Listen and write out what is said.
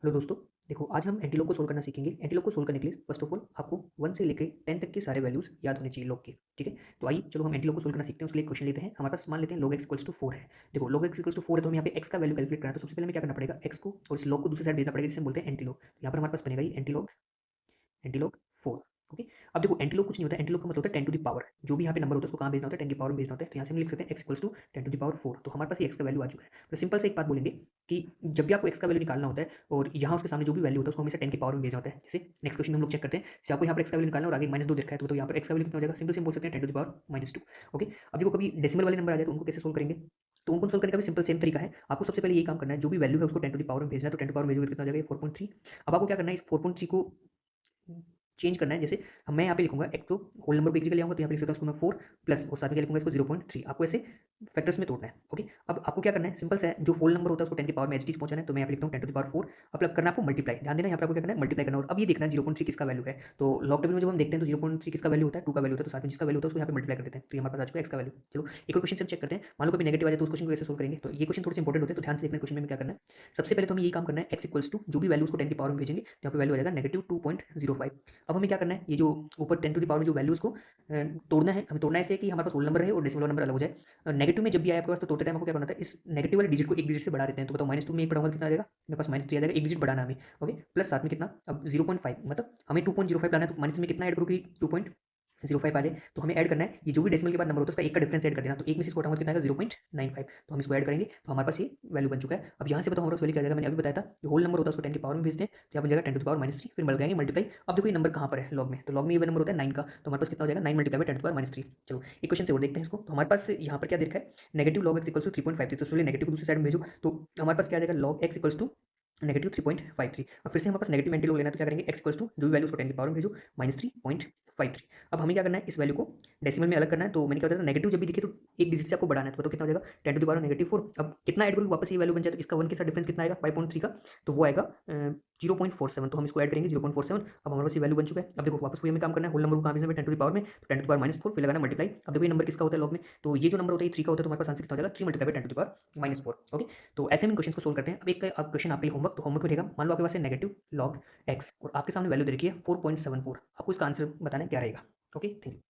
Hello दोस्तों, देखो आज हम एंटीलॉग को सोल्व करना सीखेंगे। एंटीलॉग को सोल्व करने के लिए फर्स्ट ऑफ ऑल आपको 1 से लेके 10 तक के सारे वैल्यूज़ याद होने चाहिए लॉग के, ठीक है? तो आइए चलो हम एंटीलॉग को सोल्व करना सीखते हैं। उसके लिए एक क्वेश्चन लेते हैं। हमारे पास मान लेते हैं log x इक्वल्स टू 4 है। देखो log x इक्वल्स टू 4 है तो हम यहाँ पे x का वैल्यू कैलकुलेट करना है। तो सबसे पहले हमें क्या करना पड़ेगा, x को और इस log को दूसरी साइड भेजना पड़ेगा जिसे हम बोलते हैं एंटीलॉग। तो यहाँ पर हमारे पास बनेगा ये एंटीलॉग 4। ओके। अब देखो एंटीलॉग कुछ नहीं होता है, एंटीलॉग का मतलब होता है 10 टू द पावर। जो भी यहाँ पे नंबर होता है उसको कहाँ भेजना होता है, 10 की पावर में भेजना होता है। तो यहाँ से हम लिख सकते हैं x equals to 10 to the power 4। तो हमारे पास ये x का वैल्यू आ चुका है। तो सिंपल से एक बात बोलेंगे कि जब भी आपको x का वैल्यू निकालना होता है और यहाँ उसके सामने जो भी वैल्यू होता है उसको हमेशा 10 की पावर में भेजना होता है। जैसे नेक्स्ट क्वेश्चन हम लोग चेक करते हैं। जैसे आपको यहाँ पर x का वैल्यू निकालना है और आगे -2 देखा है तो यहाँ पर x का वैल्यू कितना हो जाएगा, सिंपल से हम बोल सकते हैं 10 टू द पावर -2। ओके। अब देखो कभी डेसिमल वाले नंबर आ जाए तो उनको कैसे सोल्व करेंगे, तो उनको सोल्व करने का भी सिंपल सेम तरीका है। आपको सबसे पहले ये काम करना है, जो भी वैल्यू है उसको 10 टू द पावर में भेजना है। तो 10 टू द पावर में भेजोगे तो कितना हो जाएगा, 4.3। अब आपको क्या करना है, इस 4.3 को चेंज करना है। जैसे मैं यहाँ पे लिखूंगा एक तो होल नंबर को एक जगह ले आऊंगा तो यहाँ पे लिख सकता हूँ उसको मैं 4 प्लस और साथ में क्या लिखूंगा इसको 0.3। आपको ऐसे फैक्टर्स में तोड़ना है। ओके। अब आपको क्या करना है, सिंपल सा है, जो होल नंबर होता है उसको 10 की पावर में एच डी पहुंचाना है। तो मैं यहाँ पे लिखता हूँ 10 टू द पावर 4। अब करना है आपको मल्टीप्लाई, ध्यान देना यहाँ पे आपको क्या करना है, मल्टीप्लाई करना है। और अब ये देखना है 0.3 किसका वैल्यू है। तो लॉग टेबल में जब हम देखते हैं तो 0.3 किसका वैल्यू होता है, 2 का वैल्यू होता है। तो साथ में जिसका वैल्यू होता है उसको यहाँ पे मल्टीप्लाई कर देते हैं। तो ये हमारे पास आ चुका है x का वैल्यू। चलो एक और क्वेश्चन से चेक करते हैं। मान लो कभी नेगेटिव आ जाए तो उस क्वेश्चन को कैसे सोल्व करेंगे। तो ये क्वेश्चन थोड़े से इंपॉर्टेंट होते हैं तो ध्यान से देखना क्वेश्चन में क्या करना है। सबसे पहले तो हमें यही काम करना है, x इक्वल्स टू जो भी वैल्यू उसको 10 की पावर में भेजेंगे तो यहाँ पे वैल्यू आ जाएगा -2.05। अब हमें क्या करना है, ये जो ऊपर 10 टू द पावर में जो वैल्यू उसको तोड़ना है। हमें तोड़ना ऐसे है कि हमारे पास होल नंबर रहे और डेसिमल नंबर अलग हो जाए। नेगेटिव में जब भी आए आपके पास तो तोड़ते टाइम आपको क्या करना था, इस नेगेटिव वाले डिजिट को एक डिजिट से बढ़ा देते हैं। तो बताओ -2 में एक बढ़ाऊंगा तो कितना आ जाएगा, मेरे पास -3 आ जाएगा। एक डिजिट बढ़ाना है हमें। ओके। प्लस साथ में कितना, अब 0.5 मतलब हमें 2.05 लाना है। तो -3 में कितना ऐड करूँ कि 2.05 आ जाए। तो हमें ऐड करना है ये जो भी डेसिमल के बाद नंबर होता है उसका एक का डिफरेंस ऐड कर देना। तो एक में से इसको हटाऊंगा तो कितना आएगा, 0.95। तो हम इसको ऐड करेंगे तो हमारे पास ये वैल्यू बन चुका है। अब यहाँ से बताओ हमारा वैल्यू क्या आ जाएगा, मैंने अभी बताया था जो होल नंबर होता है उसको 10 की पावर में भेजते हैं। तो यहाँ बन जाएगा 10 टू द पावर -3, फिर लगाएंगे मल्टीप्लाई। अब देखो ये नंबर कहाँ पर है लॉग में, तो लॉग में ये नंबर होता है 9 का। तो हमारे पास कितना हो जाएगा, 9 multiply by 10 to the power -3। चलो एक क्वेश्चन से और देखते हैं इसको। तो हमारे पास यहाँ पर क्या देखा है, negative log x equals to 3.53। तो उसके नेगेटिव को दूसरी साइड में भेजो तो हमारे पास क्या आ जाएगा, लॉग x इक्वल्स टू -3.53। अब फिर से हमारे पास नेगेटिव एंटी लोग लेना है तो क्या करेंगे, x इक्वल्स टू जो भी वैल्यू उसको 10 की पावर में भेजो -3.53। अब हमें क्या करना है, इस वैल्यू को डेसिमल में अलग करना है। तो मैंने क्या बताया था, नेगेटिव जब भी दिखे तो एक डिजिट से आपको बढ़ाना है। तो बताओ कितना हो जाएगा, 10 टू द पावर -4। अब कितना ऐड करूँ वापस ये वैल्यू बन जाए, तो इसका 1 के साथ डिफरेंस कितना आएगा, 5.3 का। तो वो आएगा 0.47। तो हम इसको ऐड करेंगे 0.47। अब हमारे पास ये वैल्यू बन चुका है। अब देखो वापस वही हमें काम करना है, होल नंबर को कहाँ भेजना है, 10 टू द पावर में। तो 10 टू द पावर -4 फिर लगाना मल्टीप्लाई। अब देखो ये नंबर किसका होता है लॉग में, तो ये जो नंबर होता है 3 का होता है। तो हमारे पास आंसर कितना हो जाएगा, 3 multiply by 10 to the power -4। Okay. तो ऐसे हम क्वेश्चन को सोल्व करते हैं। अब एक अब क्वेश्चन आपके लिए होमवर्क, तो होमवर्क में रहेगा, मान लो आपके पास है नेगेटिव लॉग x और आपके सामने वैल्यू दे रखी है 4.74। आपको इसका आंसर बताना है क्या रहेगा। Okay, thank you.